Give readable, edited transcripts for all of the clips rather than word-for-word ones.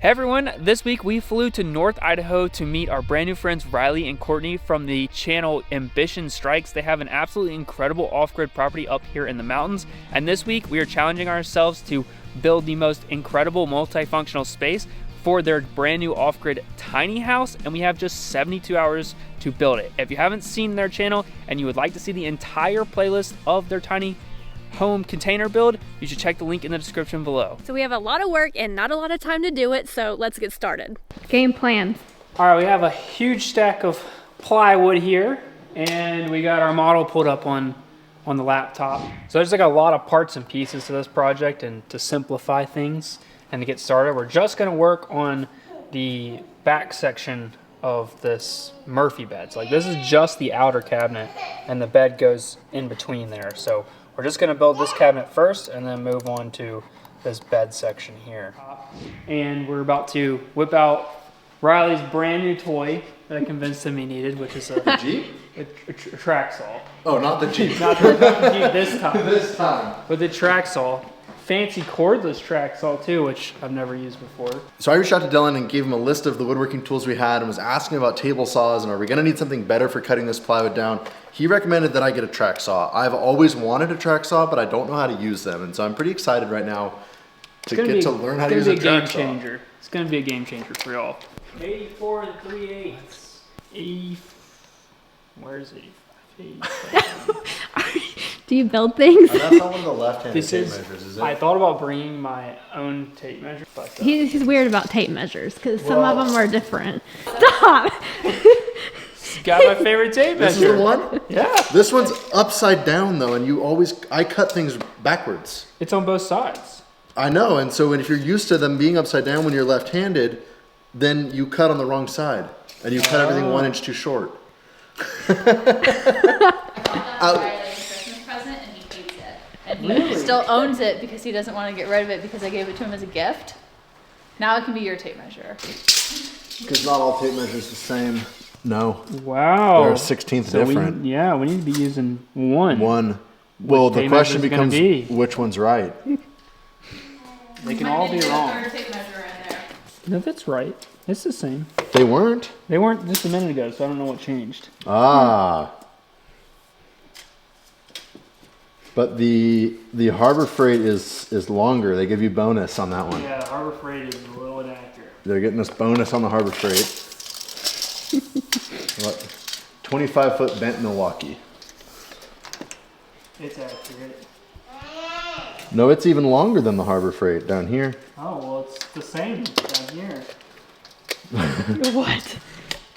Hey everyone, this week we flew to North Idaho to meet our brand new friends Riley and Courtney from the channel Ambition Strikes. They have an absolutely incredible off-grid property up here in the mountains, and this week we are challenging ourselves to build the most incredible multifunctional space for their brand new off-grid tiny house, and we have just 72 hours to build it. If you haven't seen their channel and you would like to see the entire playlist of their tiny home container build, you should check the link in the description below. So we have a lot of work and not a lot of time to do it, so let's get started. Game plan. All right, we have a huge stack of plywood here, and we got our model pulled up on the laptop. So there's like a lot of parts and pieces to this project, and to simplify things and to get started, we're just gonna work on the back section of this Murphy bed. So like this is just the outer cabinet, and the bed goes in between there. So we're just gonna build this cabinet first and then move on to this bed section here. And we're about to whip out Riley's brand new toy that I convinced him he needed, which is a Jeep? a track saw. Oh, not the Jeep. Not the Jeep this time. This time. But the track saw. Fancy cordless track saw too, which I've never used before. So I reached out to Dylan and gave him a list of the woodworking tools we had and was asking about table saws and are we gonna need something better for cutting this plywood down. He recommended that I get a track saw. I've always wanted a track saw, but I don't know how to use them. And so I'm pretty excited right now to get to learn how to use a track saw. It's gonna be a game changer for y'all. 84 and 3/8. Where is 85? Do you build things? That's not one of the left-handed tape measures, is it? I thought about bringing my own tape measure, but He's weird about tape measures because some of them are different. Stop! got my favorite tape measure. This is the one? Yeah. This one's upside down though, and I cut things backwards. It's on both sides. I know, and so if you're used to them being upside down when you're left-handed, then you cut on the wrong side, and you cut everything 1 inch too short. Christmas present and he hates it. And he still owns it because he doesn't want to get rid of it because I gave it to him as a gift. Now it can be your tape measure. Because not all tape measures the same. No. Wow. They're a 16th different. We need to be using one. One. Well, the question becomes which one's right. They can all be wrong. Tape measure in there. No, that's right. It's the same. They weren't? They weren't just a minute ago, so I don't know what changed. Ah. But the Harbor Freight is longer. They give you bonus on that one. Yeah, Harbor Freight is a little inaccurate. They're getting us bonus on the Harbor Freight. What? 25-foot bent Milwaukee. It's accurate. No, it's even longer than the Harbor Freight down here. Oh, well, it's the same down here. What?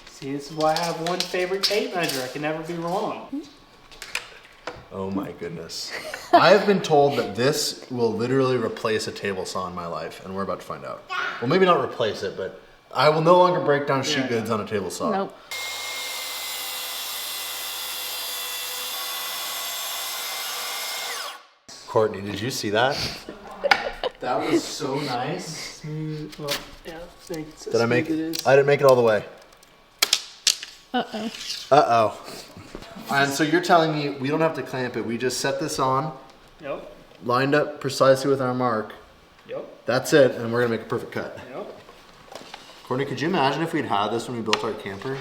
See, this is why I have one favorite tape measure. I can never be wrong. Oh my goodness. I have been told that this will literally replace a table saw in my life, and we're about to find out. Well, maybe not replace it, but I will no longer break down sheet goods on a table saw. Nope. Courtney, did you see that? That was so nice. Well, yeah, Did I make it? I didn't make it all the way. Uh-oh. Uh-oh. And so you're telling me we don't have to clamp it. We just set this on, Yep. lined up precisely with our mark. Yep. That's it, and we're going to make a perfect cut. Yep. Courtney, could you imagine if we'd had this when we built our camper?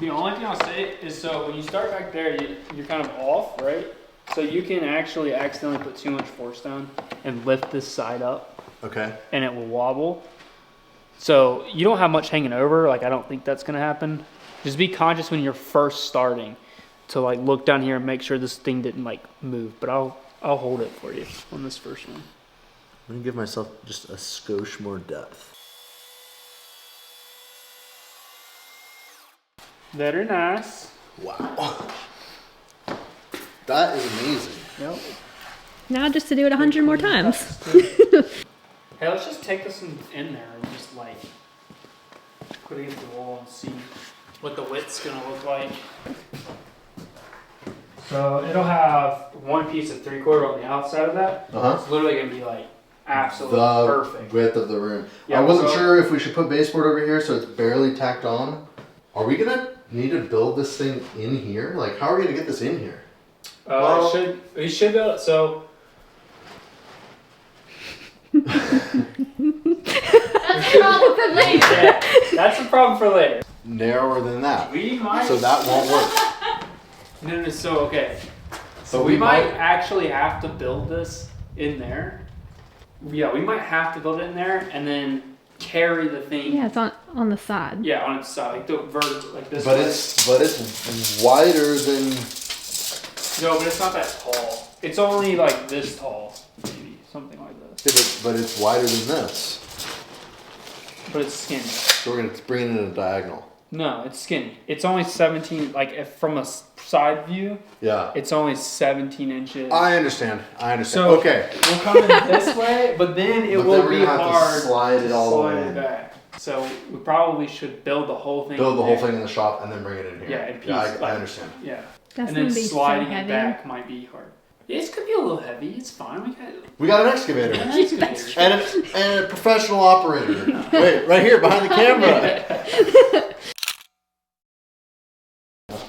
The only thing I'll say is, so when you start back there, you're kind of off, right? So you can actually accidentally put too much force down and lift this side up. Okay. And it will wobble. So you don't have much hanging over. Like, I don't think that's going to happen. Just be conscious when you're first starting to like look down here and make sure this thing didn't like move. But I'll hold it for you on this first one. I'm gonna give myself just a skosh more depth. Very nice. Wow. That is amazing. Yep. Now just to do it 100 more times. Hey, let's just take this in there and just like put it against the wall and see what the width's gonna look like. So it'll have one piece of 3/4 on the outside of that. It's literally gonna be like absolutely perfect. Width of the room. Yeah, I wasn't sure if we should put baseboard over here so it's barely tacked on. Are we gonna need to build this thing in here? Like, how are we gonna get this in here? We should be able to, so problem for later. Yeah, that's a problem for later. Narrower than that. We might. So that won't work. No, so okay. So But we we might might- actually have to build this in there. Yeah, we might have to build it in there and then carry the thing. Yeah, it's on the side. Yeah, on its side, like the vertical, like this. But way. it's wider than. No, but it's not that tall. It's only like this tall, maybe something like this. Yeah, but it's wider than this. But it's skinny. So we're gonna bring it in a diagonal. No, it's skinny. It's only 17. Like if from a side view, Yeah. it's only 17 inches. I understand. So okay. we'll come in this way, but then it But will then we're be gonna have to hard slide it all the slide way it in. back. So we probably should build the whole thing. Build the in whole there. thing in the shop and then bring it in here. Yeah, in I pieces, like- understand. Yeah. That's and then gonna be so sliding it heavy. back might be hard. This could be a little heavy. It's fine. We got an excavator. An excavator. and a professional operator. Wait, right here behind the camera.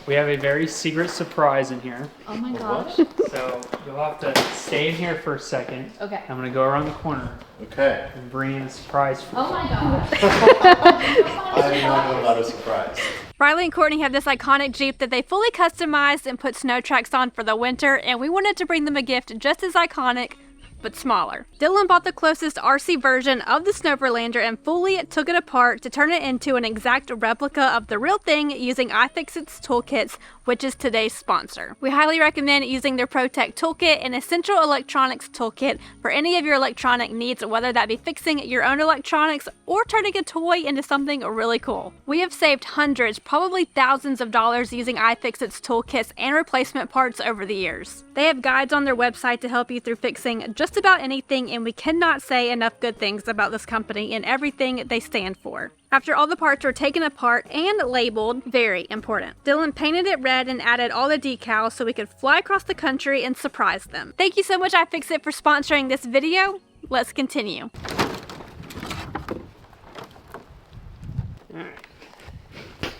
We have a very secret surprise in here. Oh my gosh. So you'll have to stay in here for a second. Okay. I'm gonna go around the corner Okay. and bring in a surprise for you. Oh my gosh. I did not know about a surprise. Riley and Courtney have this iconic Jeep that they fully customized and put snow tracks on for the winter, and we wanted to bring them a gift just as iconic, but smaller. Dylan bought the closest RC version of the Snowverlander and fully took it apart to turn it into an exact replica of the real thing using iFixit's toolkits, which is today's sponsor. We highly recommend using their ProTech toolkit, an essential electronics toolkit for any of your electronic needs, whether that be fixing your own electronics or turning a toy into something really cool. We have saved hundreds, probably thousands of dollars using iFixit's toolkits and replacement parts over the years. They have guides on their website to help you through fixing just about anything, and we cannot say enough good things about this company and everything they stand for. After all the parts were taken apart and labeled, very important, Dylan painted it red and added all the decals so we could fly across the country and surprise them. Thank you so much, iFixit, for sponsoring this video. Let's continue.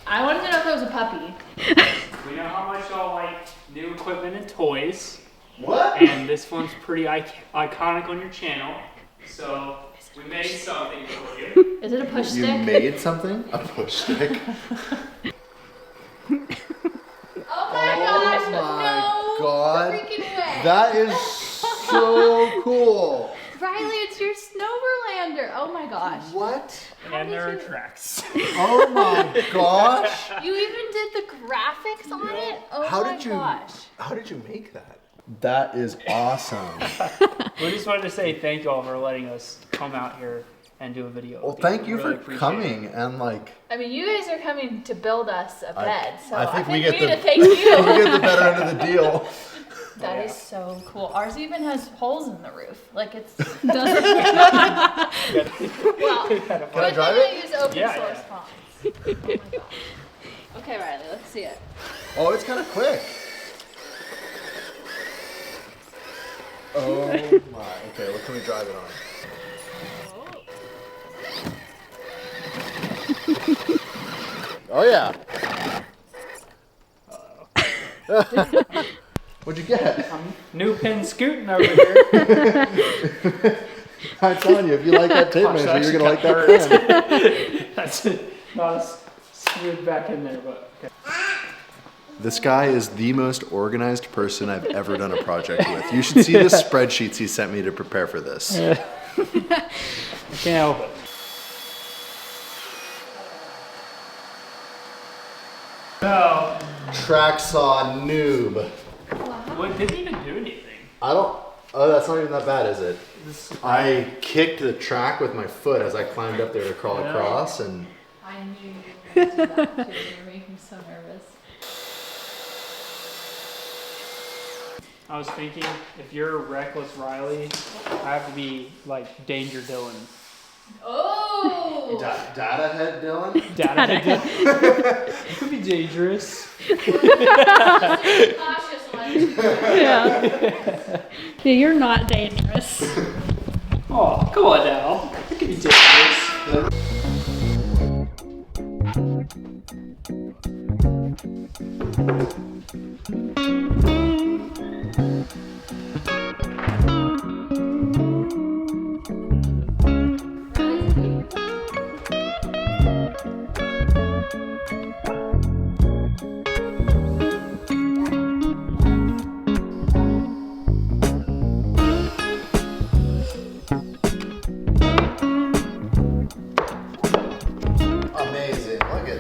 I wanted to know if it was a puppy. We know how much y'all like new equipment and toys, What? and this one's pretty iconic on your channel. So we made something for you. Is it a push You stick? made something? A push stick? Oh my gosh! my No God. freaking way! That is so cool. Riley, it's your Snowverlander. Oh my gosh! What? And there are did you- tracks. Oh my gosh. You even did the graphics on it. Oh How my did you gosh! How did you make that? That is awesome. We just wanted to say thank you all for letting us come out here and do a video. Well, with thank you Really for appreciate coming and like I mean, you guys are coming to build us a bed, so I I think think, we get we need the- to thank we you. get the better end of the deal. That is so cool. Ours even has holes in the roof. Like it's. Does it? Well, Can I good drive thing it? I use open Yeah, source yeah. fonts. Oh my gosh. Okay, Riley, let's see it. Oh, it's kind of quick. Oh my. Okay, what can we drive it on? Oh yeah. What'd you get? New pin scooting over here. I'm telling you, if you like that tape Gosh, measure, that you're gonna like that actually pen. That's not as smooth back in there, but okay. This guy is the most organized person I've ever done a project with. You should see the spreadsheets he sent me to prepare for this. I can't help it. No, Track saw noob. what didn't even do anything. I don't. Oh, that's not even that bad, is it? This, I kicked the track with my foot as I climbed up there to crawl Yeah. across, and I knew you were going to do that too. You're making me so nervous. I was thinking, if you're reckless Riley, I have to be like Danger Dylan. Oh! data head Dylan. Data Dylan. It could be dangerous. Cautious one. Yeah. Yeah, you're not dangerous. Oh, come on now. It could be dangerous.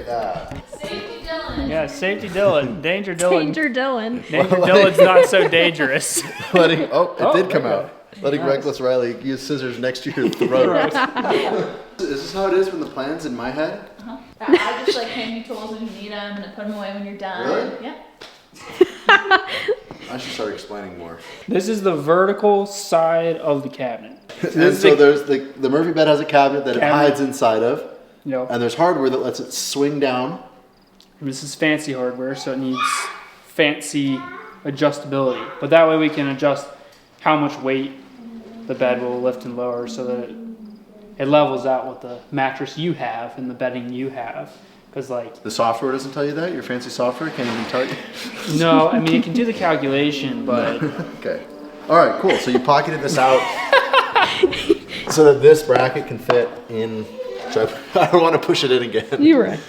at that. Safety Dylan. Yeah, safety Dylan. Danger Dylan. Danger Dylan. Danger Dylan's not so dangerous. It did come there you out. Letting Nice. reckless Riley use scissors next to your throat. Is this how it is when the plan's in my head? I just like hand you tools when you need them and put them away when you're done. Really? Yeah. I should start explaining more. This is the vertical side of the cabinet. And so there's the Murphy bed has a cabinet that it Cabinet. hides inside of, Yep. and there's hardware that lets it swing down. This is fancy hardware, so it needs fancy adjustability. But that way we can adjust how much weight the bed will lift and lower so that it levels out with the mattress you have and the bedding you have. Because like, The software doesn't tell you that? Your fancy software can't even tell you? no, I mean, it can do the calculation, but Okay. All right, cool. So you pocketed this out so that this bracket can fit in. So I don't want to push it in again. You're right.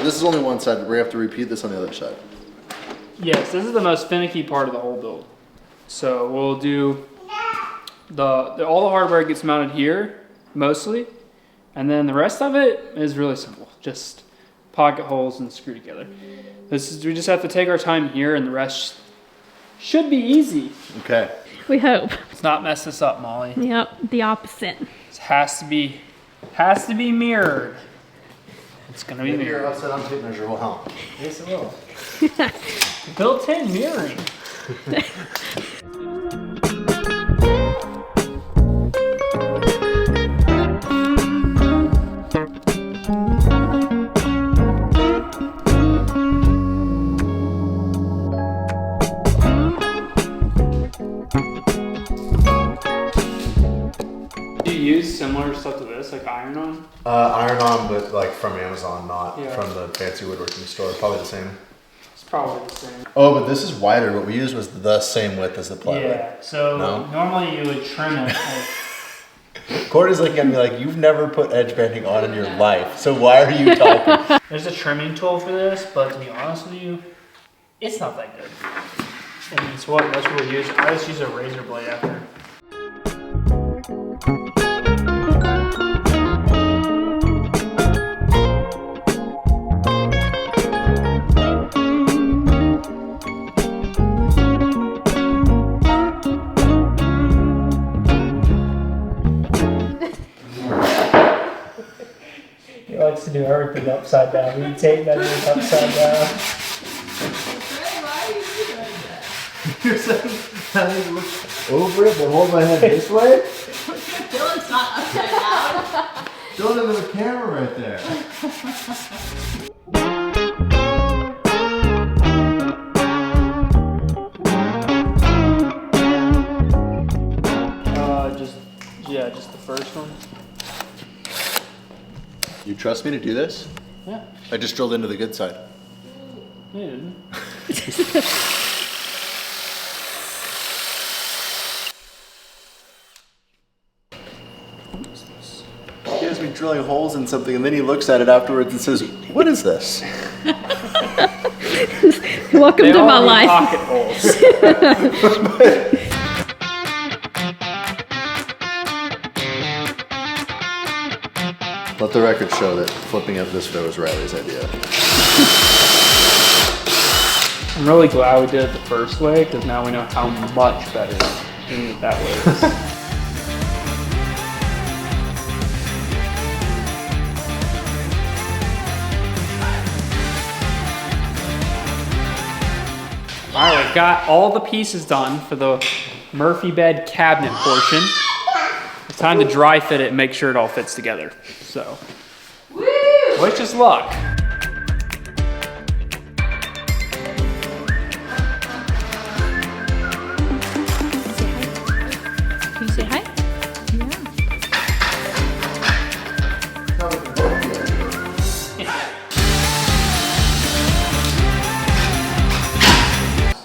This is only one side. We have to repeat this on the other side. yes, this is the most finicky part of the whole build. So we'll do all the hardware gets mounted here, mostly. And then the rest of it is really simple. Just pocket holes and screw together. We just have to take our time here and the rest should be easy. Okay. We hope. Let's not mess this up, Molly. Yep, the opposite. This has to be mirrored. It's gonna be Maybe your mirrored. upside down tape measure will help. Yes, it will. Built-in mirroring. Do you use similar stuff to this, like iron-on? Iron-on, but like from Amazon, not Yeah. from the fancy woodworking store. Probably the same. It's probably the same. Oh, but this is wider. What we used was the same width as the plywood. Yeah, so No? normally you would trim it. Like, Courtney's looking at me like, you've never put edge banding on in your life, so why are you talking? there's a trimming tool for this, but to be honest with you, it's not that good. And that's what we use. I just use a razor blade after. He likes to do everything upside down. We tape measures upside down. Why are you doing that? You're saying I need to look over it, but hold my head this way? Dylan's not upside down. Don't look at the camera right there. Just the first one. You trust me to do this? Yeah. I just drilled into the good side. You didn't. He has me drilling holes in something, and then he looks at it afterwards and says, "What is this?" Welcome They to all my need life. pocket holes. Let the record show that flipping up this way was Riley's idea. I'm really glad we did it the first way because now we know how much better doing it that way is. All right, we've got all the pieces done for the Murphy bed cabinet portion. It's time to dry fit it and make sure it all fits together. So, wish us luck. Can you say hi?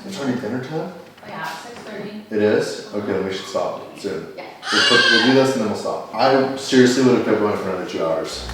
It's already dinner time? Yeah, 6:30. It is? Okay, then we should stop soon. We'll do this and then we'll stop. I seriously would have kept going for another 2 hours.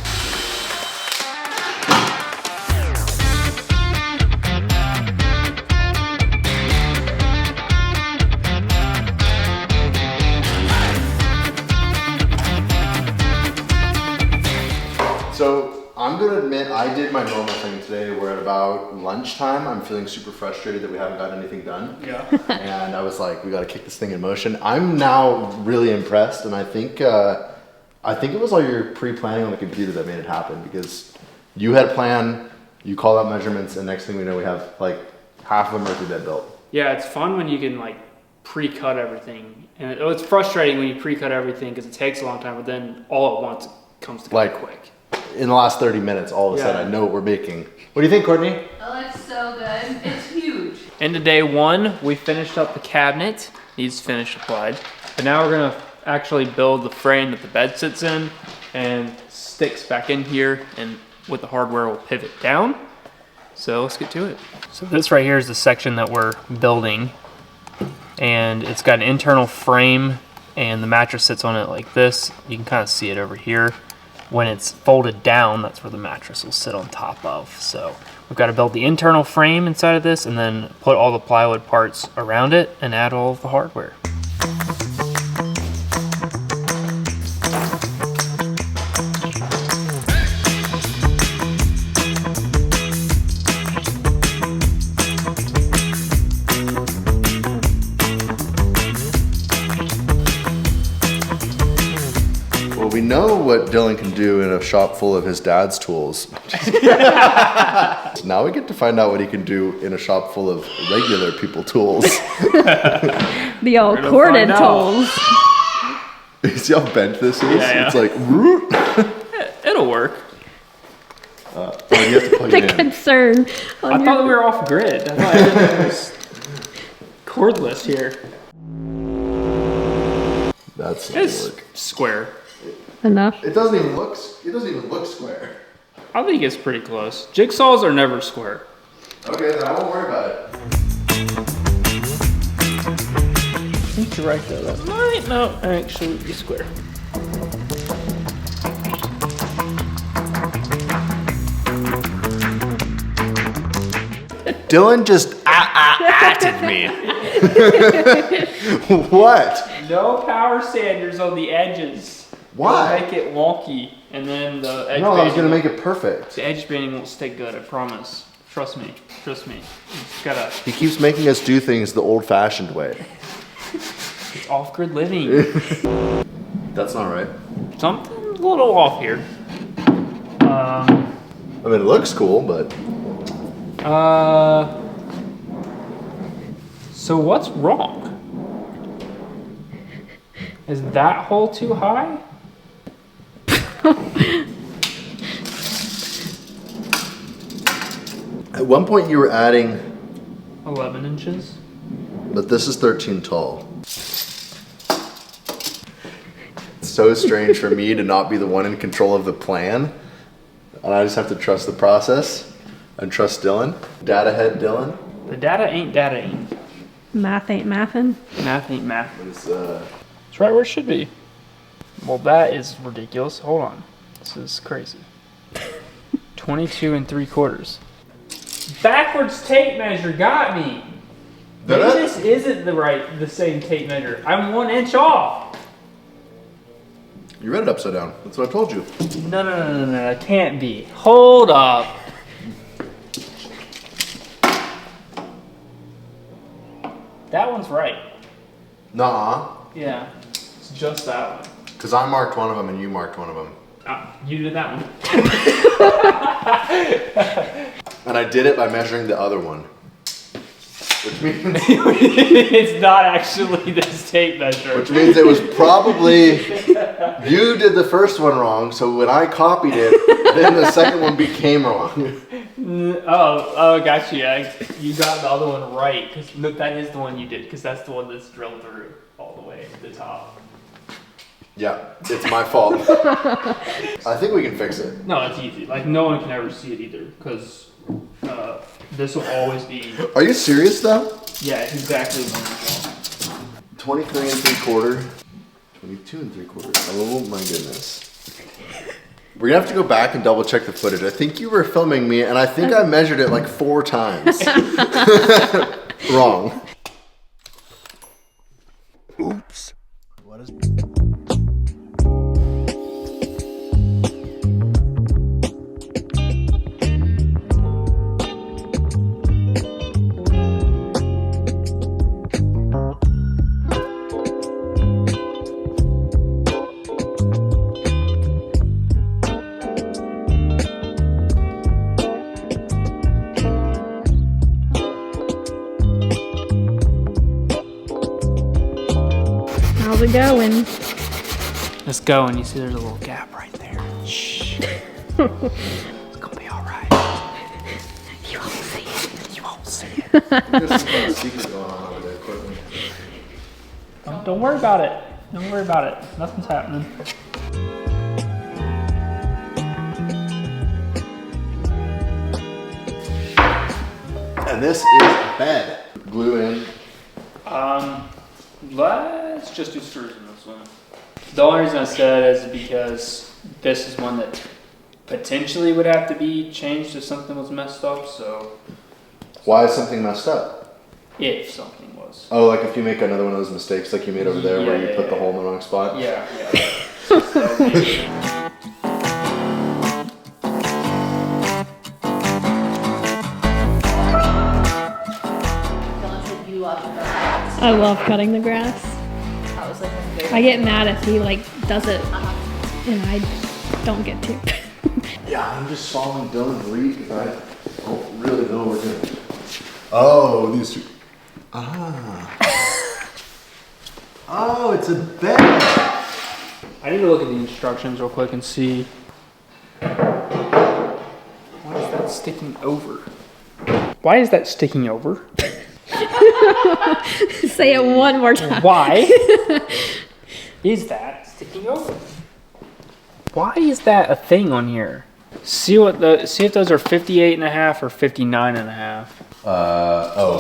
So I'm gonna admit I did my normal thing today where at about lunchtime I'm feeling super frustrated that we haven't got anything done. Yeah. And I was like, we gotta kick this thing in motion. I'm now really impressed, and I think it was all your pre-planning on the computer that made it happen, because you had a plan, you call out measurements, and next thing we know we have like half of a Murphy bed built. Yeah, it's fun when you can like pre-cut everything. And it's frustrating when you pre-cut everything because it takes a long time, but then all at once it comes together Like, quick. In the last 30 minutes, all of a sudden I know what we're making. What do you think, Courtney? Oh, that's so good. It's huge. Into day one, we finished up the cabinet. Needs finished applied. But now we're gonna actually build the frame that the bed sits in and sticks back in here, and with the hardware will pivot down. So let's get to it. So this right here is the section that we're building, and it's got an internal frame and the mattress sits on it like this. You can kind of see it over here. When it's folded down, that's where the mattress will sit on top of. So we've got to build the internal frame inside of this and then put all the plywood parts around it and add all of the hardware. We know what Dylan can do in a shop full of his dad's tools. Now we get to find out what he can do in a shop full of regular people tools. The old corded tools. You see how bent this is? Yeah. It's like, It'll work. you have to plug The it in. concern. I thought we were off grid. I thought everything was cordless here. That's not It's work. square. Enough. It doesn't even look square. I think it's pretty close. Jigsaws are never square. Okay, then I won't worry about it. I think you're right though. That might not actually be square. Dylan just atted me. What? No power sanders on the edges. Why? It'll make it wonky, and then the edge No, I was banding gonna make it perfect. the edge banding won't stay good. I promise. Trust me. Trust me. You just gotta. He keeps making us do things the old-fashioned way. It's off-grid living. That's not right. Something a little off here. I mean, it looks cool, but So what's wrong? Is that hole too high? at one point you were adding, 11 inches. but this is 13 tall. It's so strange for me to not be the one in control of the plan, and I just have to trust the process and trust Dylan. Data head Dylan. The data ain't data-ing. Math ain't mathin'. Math ain't math. Is, It's right where it should be. Well, that is ridiculous. Hold on. This is crazy. 22 3/4. Backwards tape measure got me. Maybe this isn't the same tape measure. I'm 1 inch off. You read it upside down. That's what I told you. No, it can't be. Hold up. That one's right. Nah, Yeah, it's just that one. because I marked one of them and you marked one of them. You did that one. And I did it by measuring the other one. Which means It's not actually this tape measure. Which means it was probably, you did the first one wrong, so when I copied it, then the second one became wrong. Oh, got you. You got the other one right, because that is the one you did, because that's the one that's drilled through all the way to the top. Yeah, it's my fault. I think we can fix it. No, it's easy. Like, no one can ever see it either, because this will always be, Are you serious though? yeah, it's exactly 1 inch off. 23 3/4, 22 3/4. Oh my goodness. We're gonna have to go back and double check the footage. I think you were filming me and I think I measured it like 4 times. Wrong. Oops. What is... we're going. Let's go, and you see there's a little gap right there. Shh. It's gonna be all right. You won't see it. You won't see it. There's some kind of secret going on over there, Courtney. Don't worry about it. Don't worry about it. Nothing's happening. And this is a bed. Glue in. Let's just do screws in this one. The only reason I said is because this is one that potentially would have to be changed if something was messed up, so. Why is something messed up? If something was. Oh, like if you make another one of those mistakes like you made over there where you put the hole in the wrong spot? Yeah. Dylan said you love the grass. I love cutting the grass. That was like my favorite. I get mad if he like does it and I don't get to. Yeah, I'm just following Dylan's lead because I don't really know what we're doing. Oh, these two. Oh, it's a bed. I need to look at the instructions real quick and see. Why is that sticking over? Why is that sticking over? Say it one more time. Why is that sticking over? Why is that a thing on here? See if those are 58.5 or 59.5.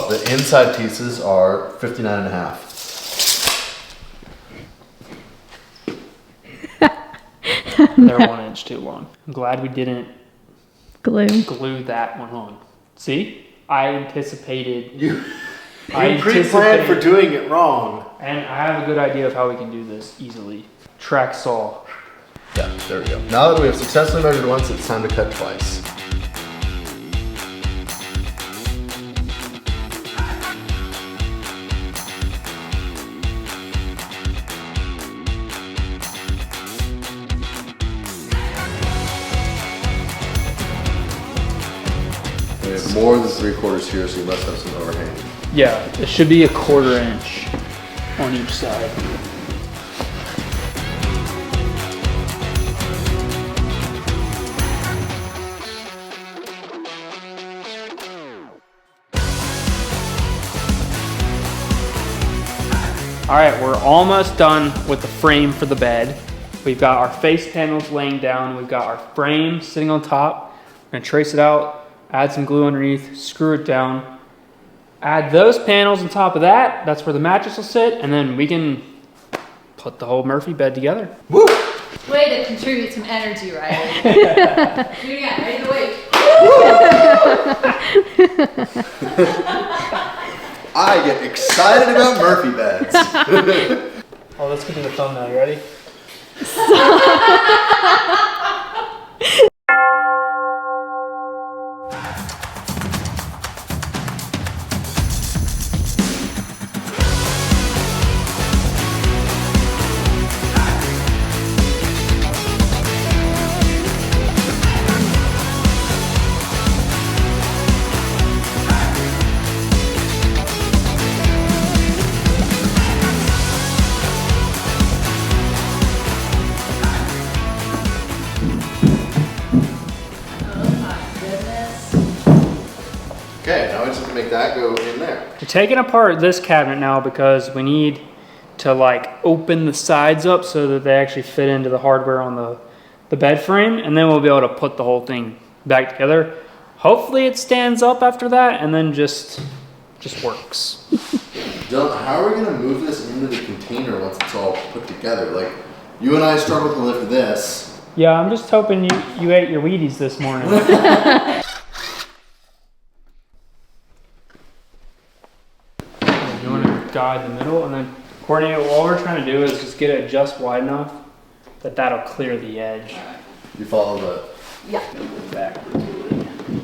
The inside pieces are 59.5. They're 1 inch too long. I'm glad we didn't Glue. glue that one on. See? I anticipated. You I pre-planned for doing it wrong. And I have a good idea of how we can do this easily. Track saw. Yeah, there we go. Now that we have successfully measured once, it's time to cut twice. We have more than 3/4 here, so you must have some overhang. Yeah, it should be a 1/4 inch on each side. All right, we're almost done with the frame for the bed. We've got our face panels laying down. We've got our frame sitting on top. We're gonna trace it out, add some glue underneath, screw it down. Add those panels on top of that. That's where the mattress will sit, and then we can put the whole Murphy bed together. Woo! Way to contribute some energy, Riley. Do it again. Ready to wait. I get excited about Murphy beds. Oh, let's get to the thumbnail. You ready? Okay, now I just have to make that go in there. We're taking apart this cabinet now because we need to like open the sides up so that they actually fit into the hardware on the bed frame, and then we'll be able to put the whole thing back together. Hopefully it stands up after that and then just works. Dylan, how are we gonna move this into the container once it's all put together? Like, you and I struggled to lift this. Yeah, I'm just hoping you ate your Wheaties this morning. You want to guide the middle, and then Courtney, all we're trying to do is just get it just wide enough that that'll clear the edge. You follow the... Yeah. Backwards. You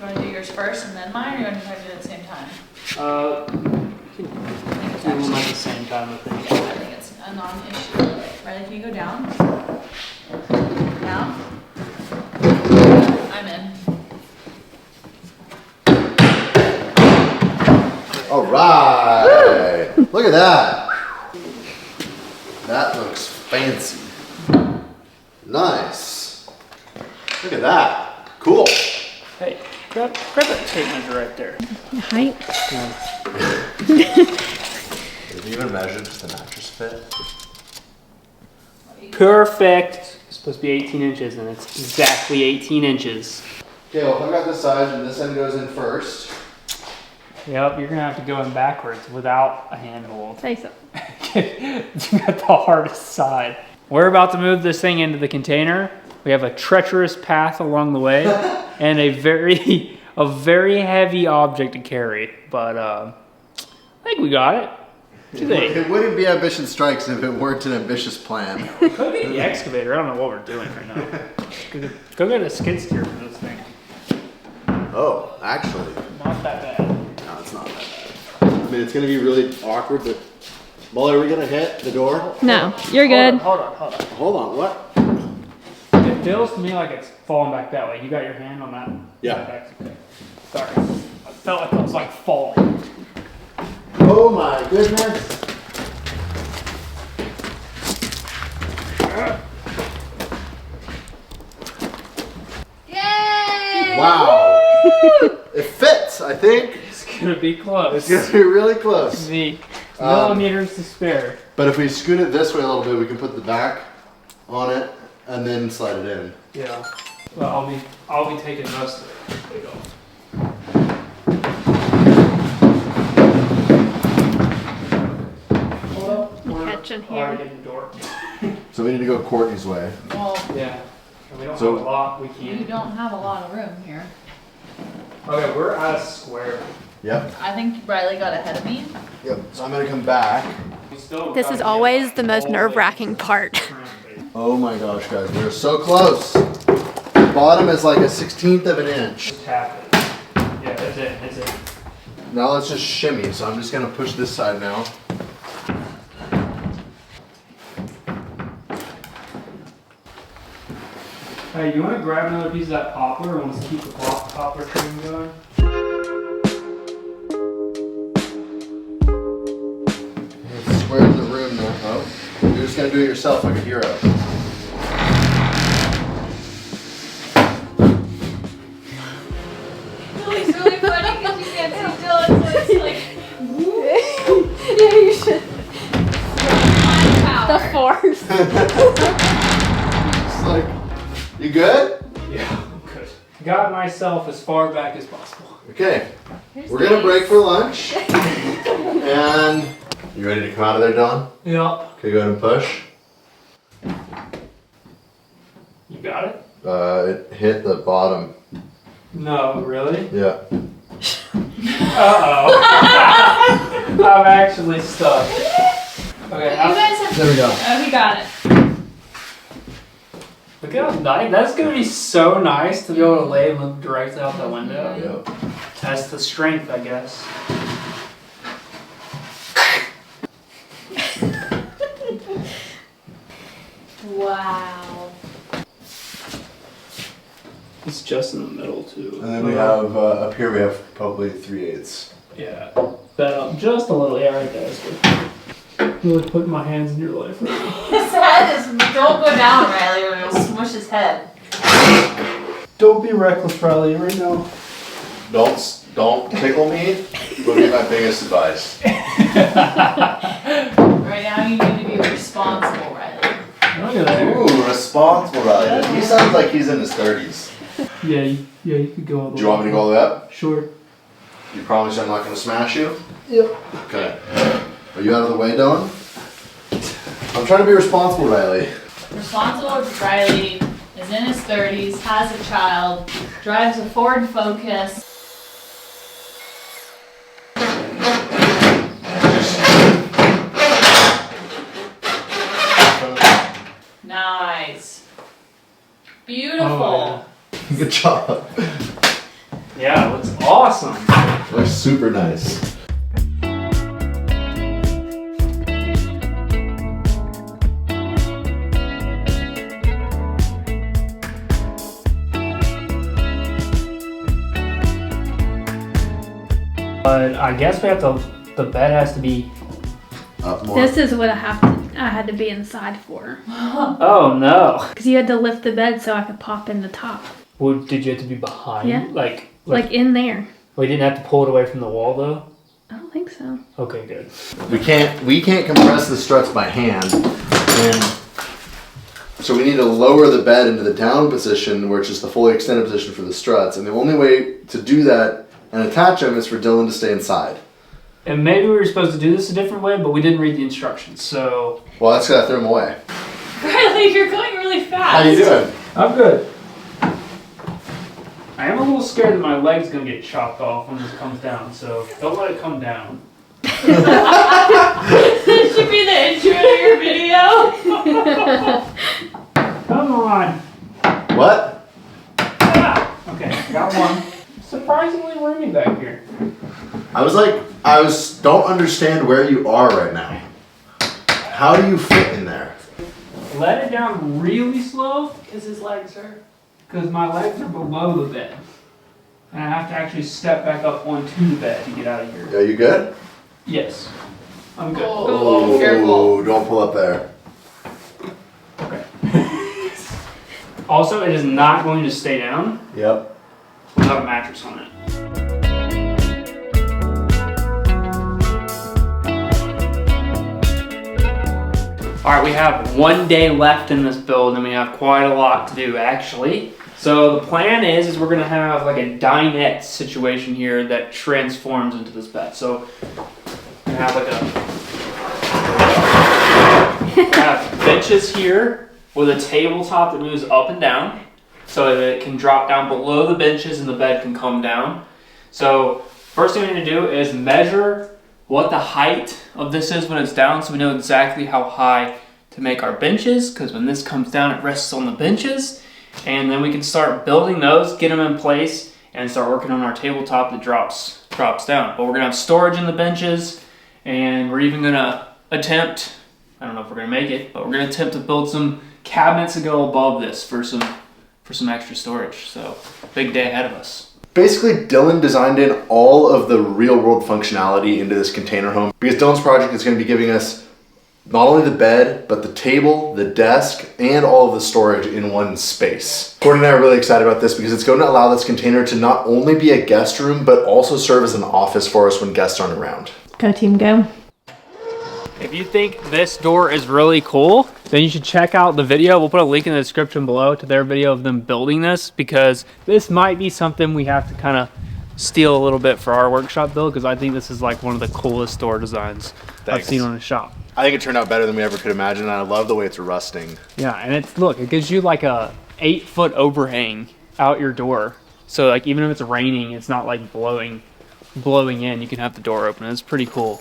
want to do yours first and then mine, or you want to try to do it at the same time? Do them at the same time, I think. I think it's a non-issue. Riley, can you go down? Down? I'm in. All right. Look at that. fancy. Nice. Look at that. Cool. Hey, grab that tape measure right there. Height. Have you even measured the mattress fit? Perfect. It's supposed to be 18 inches, and it's exactly 18 inches. Okay, well, I got this side, and this end goes in first. Yep, you're gonna have to go in backwards without a handhold. Say so. You got the hardest side. We're about to move this thing into the container. We have a treacherous path along the way, and a very heavy object to carry. But I think we got it. What do you think? It wouldn't be Ambition Strikes if it weren't an ambitious plan. Could be the excavator. I don't know what we're doing right now. Go get a skid steer for this thing. Oh, actually. Not that bad. No, it's not that bad. I mean, it's going to be really awkward, but... Molly, are we going to hit the door? No, you're good. Hold on. Hold on, what? It feels to me like it's falling back that way. You got your hand on that? Yeah. Okay. Sorry. I felt like it was like falling. Oh my goodness. Yay! Wow. It fits, I think. It's gonna be close. It's going to be really close. The millimeters to spare. But if we scoot it this way a little bit, we can put the back on it and then slide it in. Yeah. Well, I'll be taking most of it. There you go. Hold up. We're Catching here. already in the door. So we need to go Courtney's way. Well, Yeah. And we don't So- have a lot. We you can't. don't have a lot of room here. Okay, we're at a square. Yep. I think Riley got ahead of me. Yep. So I'm going to come back. We still This gotta is get always the most all nerve-wracking part. Oh my gosh, guys. We're so close. The bottom is like a 1/16 of an inch. Just tap it. Yeah, that's it. That's it. Now let's just shimmy. So I'm just going to push this side now. Hey, you want to grab another piece of that poplar and let's keep the poplar train going? Let's square the room now. Oh, you're just going to do it yourself like a hero. It's really funny because you can't see Dylan, so it's like, yeah, you should. The force. It's like, you good? Yeah, I'm good. Got myself as far back as possible. Okay. We're going to break for lunch. And you ready to come out of there, Don? Yep. Okay, go ahead and push. You got it? It hit the bottom. No, really? Yeah. Uh-oh. I'm actually stuck. Okay, You guys have. There we go. Oh, he got it. look how nice. That's going to be so nice to be able to lay and look directly out the window. Yep. Test the strength, I guess. Wow. It's just in the middle, too. And then we have, up here we have probably 3/8. Yeah. Bent up just a little. Yeah, right there. That's good. Really putting my hands in your life. His head is. Don't go down, Riley, or it'll smush his head. Don't be reckless, Riley, right now. Don't tickle me would be my biggest advice. Right now, you need to be responsible, Riley. Look at that. Ooh, responsible Riley. He sounds like he's in his 30s. Yeah, you could go all the way. Do you want me to go all the way up? Sure. You promise I'm not going to smash you? Yep. Okay. Are you out of the way, Dylan? I'm trying to be responsible, Riley. Responsible Riley is in his 30s, has a child, drives a Ford Focus. Nice. Beautiful. Oh, Good job. yeah, it looks awesome. Looks super nice. But I guess we have to. The bed has to be. Up more. This is what I have to. I had to be inside for. Oh no. Because you had to lift the bed so I could pop in the top. Well, did you have to be behind? Yeah. Like in there. We didn't have to pull it away from the wall though? I don't think so. Okay, good. We can't compress the struts by hand, and so we need to lower the bed into the down position, which is the fully extended position for the struts. And the only way to do that and attach them is for Dylan to stay inside. And maybe we were supposed to do this a different way, but we didn't read the instructions, so... Well, that's gotta throw them away. Riley, you're going really fast. How you doing? I'm good. I am a little scared that my leg's gonna get chopped off when this comes down, so don't let it come down. This should be the intro to your video. Come on. What? Ah, okay, got one. Surprisingly roomy back here. I don't understand where you are right now. How do you fit in there? Let it down really slow, Because his legs are. because my legs are below the bed. And I have to actually step back up onto the bed to get out of here. Are you good? Yes. I'm good. Oh, careful. Don't pull up there. Okay. Also, it is not going to stay down Yep. without a mattress on it. All right, we have 1 day left in this build and we have quite a lot to do actually. So the plan is we're gonna have like a dinette situation here that transforms into this bed. So we have like we have benches here with a tabletop that moves up and down so that it can drop down below the benches and the bed can come down. So first thing we're gonna do is measure what the height of this is when it's down so we know exactly how high to make our benches, because when this comes down it rests on the benches, and then we can start building those, get them in place, and start working on our tabletop that drops down. But we're gonna have storage in the benches, and we're even gonna attempt, I don't know if we're gonna make it, but we're gonna attempt to build some cabinets that go above this for some extra storage. So big day ahead of us. Basically, Dylan designed in all of the real world functionality into this container home because Dylan's project is going to be giving us not only the bed, but the table, the desk, and all of the storage in one space. Courtney and I are really excited about this because it's going to allow this container to not only be a guest room, but also serve as an office for us when guests aren't around. Go team, go. If you think this door is really cool, then you should check out the video. We'll put a link in the description below to their video of them building this, because this might be something we have to kind of steal a little bit for our workshop build, because I think this is like one of the coolest door designs I've seen on a shop. I think it turned out better than we ever could imagine, and I love the way it's rusting. Yeah, and it gives you like a 8-foot overhang out your door. So like even if it's raining, it's not like blowing in. You can have the door open. It's pretty cool.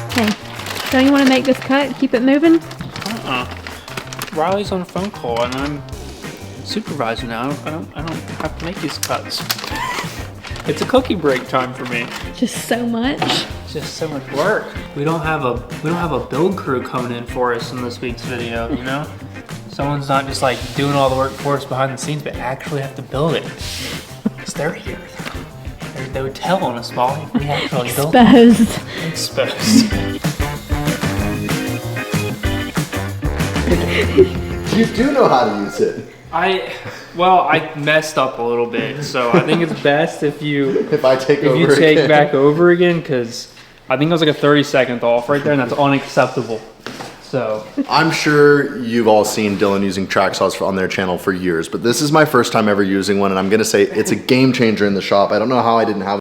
Okay. Don't you want to make this cut? Keep it moving? Riley's on a phone call and I'm supervisor now. I don't have to make these cuts. It's a cookie break time for me. Just so much. It's just so much work. We don't have a build crew coming in for us in this week's video, you know? Someone's not just like doing all the work for us behind the scenes, but actually have to build it. Because they're here. They would tell on us while we actually build it. Exposed. You do know how to use it. I messed up a little bit, so I think it's best if you take again. Back over again, because I think it was like a 30-second off right there, and that's unacceptable. So I'm sure you've all seen Dylan using track saws on their channel for years, but this is my first time ever using one, and I'm gonna say it's a game changer in the shop. I don't know how I didn't have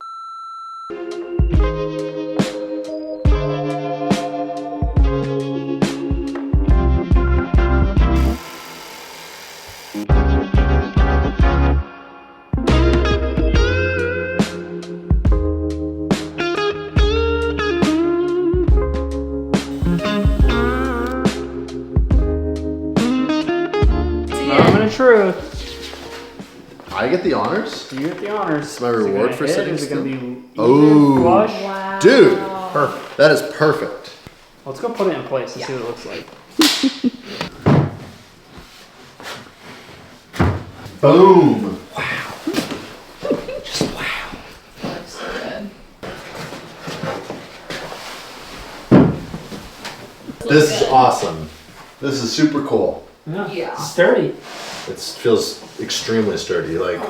truth. I get the honors? You get the honors. It's my reward for sitting Is it still. going to be Oh, flush? Wow. Dude, Perfect. that is perfect. Let's go put it in place and see what it looks like. Boom. Just wow. That's so good. This is awesome. This is super cool. Yeah. It's sturdy. It feels extremely sturdy. Like, All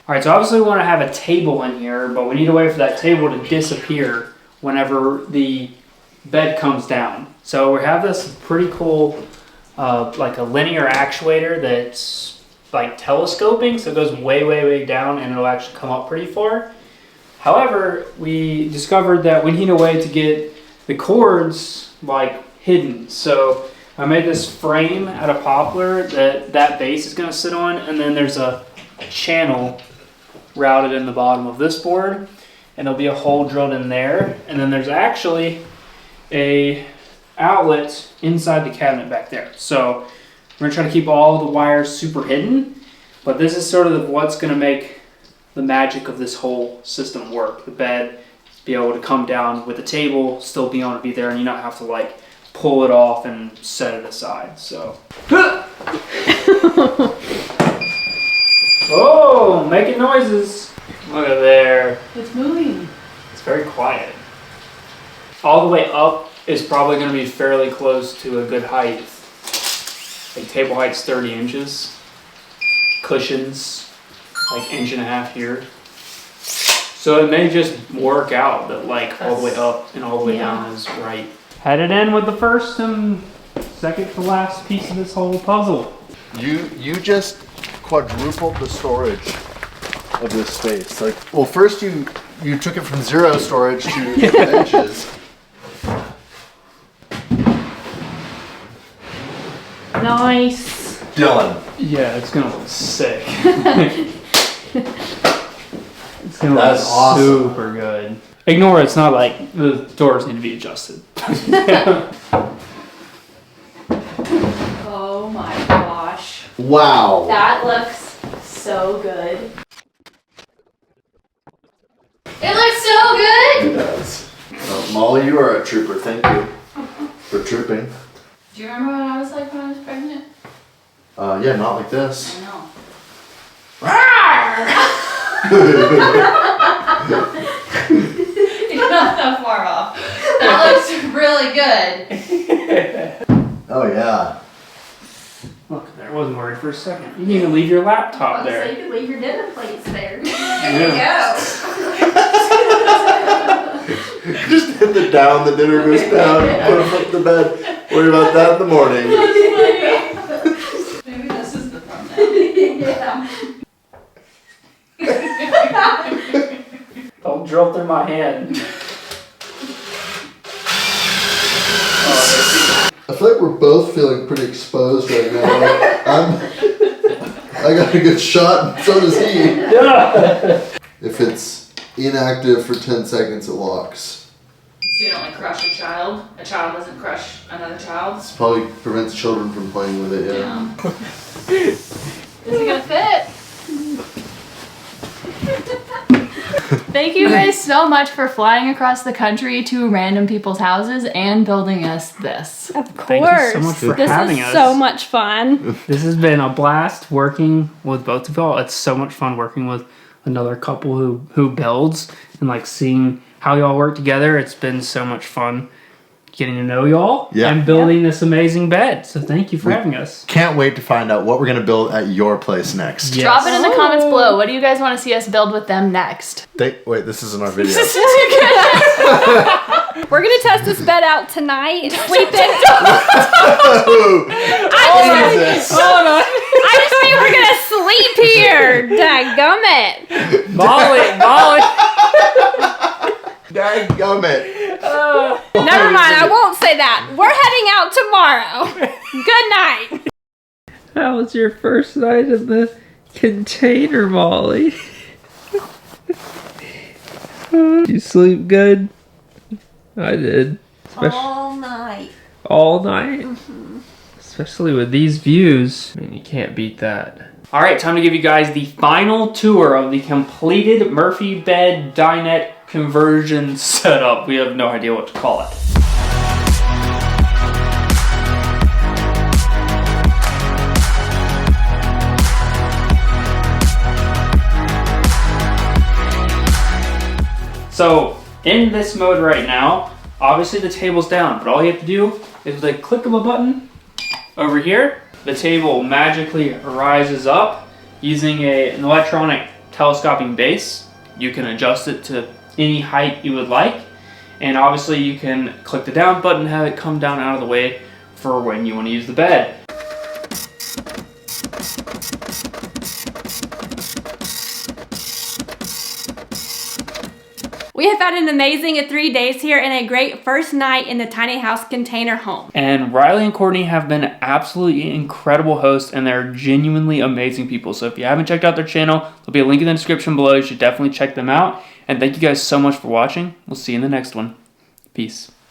right, so obviously we want to have a table in here, but we need a way for that table to disappear whenever the bed comes down. So we have this pretty cool, like a linear actuator that's like telescoping, so it goes way, way, way down and it'll actually come up pretty far. However, we discovered that we need a way to get the cords like hidden. So I made this frame out of poplar that base is going to sit on, and then there's a channel routed in the bottom of this board, and there'll be a hole drilled in there, and then there's actually a outlet inside the cabinet back there. So we're gonna try to keep all the wires super hidden, but this is sort of what's gonna make the magic of this whole system work. The bed be able to come down with the table, still be able to be there, and you not have to like pull it off and set it aside. So oh, making noises. Look at there. It's moving. It's very quiet. All the way up is probably going to be fairly close to a good height. Like table height's 30 inches. Cushions, like 1.5 inches here. So it may just work out that like all the way up and all the way down is right. Headed in with the first and second to last piece of this whole puzzle. you just quadrupled the storage of this space. Like, well, first you took it from 0 storage to inches. Nice. Dylan. Yeah, it's gonna look sick. It's gonna That's look awesome. super good. Ignore it's not like the doors need to be adjusted. Oh my gosh. Wow. That looks so good. It looks so good! It does. Molly, you are a trooper. Thank you for trooping. Do you remember what I was like when I was pregnant? Yeah, not like this. I know. You're not that far off. That looks really good. Oh yeah. Look, there, I wasn't worried for a second. You didn't even leave your laptop there. you could leave your dinner plates there. Yeah. Just hit the down, the dinner goes down, put them up the bed, worry about that in the morning. Maybe this is the thumbnail. Don't drill through my hand. I feel like we're both feeling pretty exposed right now. I got a good shot, and so does he. Yeah. If it's inactive for 10 seconds, it locks. So you don't like crush a child? A child doesn't crush another child? This probably prevents children from playing with it, yeah. Is it gonna fit? Thank you guys so much for flying across the country to random people's houses and building us this. Of Thank you so much for this having is us. so much fun. This has been a blast working with both of y'all. It's so much fun working with another couple who builds and like seeing how y'all work together. It's been so much fun getting to know y'all and building this amazing bed. So thank you for having us. Can't wait to find out what we're going to build at your place next. Yes. Drop it in the comments below. What do you guys want to see us build with them next? Wait, this isn't our video. We're gonna test this bed out tonight. Sleep in. Jesus. I just think we're gonna sleep here. Dadgummit. Molly. Dadgummit. Never mind, I won't say that. We're heading out tomorrow. Good night. How was your first night in the container, Molly? You sleep good? I did. All night. All night? Especially with these views. I mean, you can't beat that. All right, time to give you guys the final tour of the completed Murphy bed dinette conversion setup. We have no idea what to call it. So in this mode right now, obviously the table's down, but all you have to do is with a click of a button over here, the table magically rises up using an electronic telescoping base. You can adjust it to any height you would like. And obviously you can click the down button and have it come down out of the way for when you want to use the bed. We have had an amazing 3 days here and a great first night in the tiny house container home. And Riley and Courtney have been absolutely incredible hosts, and they're genuinely amazing people. So if you haven't checked out their channel, there'll be a link in the description below. You should definitely check them out. And thank you guys so much for watching. We'll see you in the next one. Peace.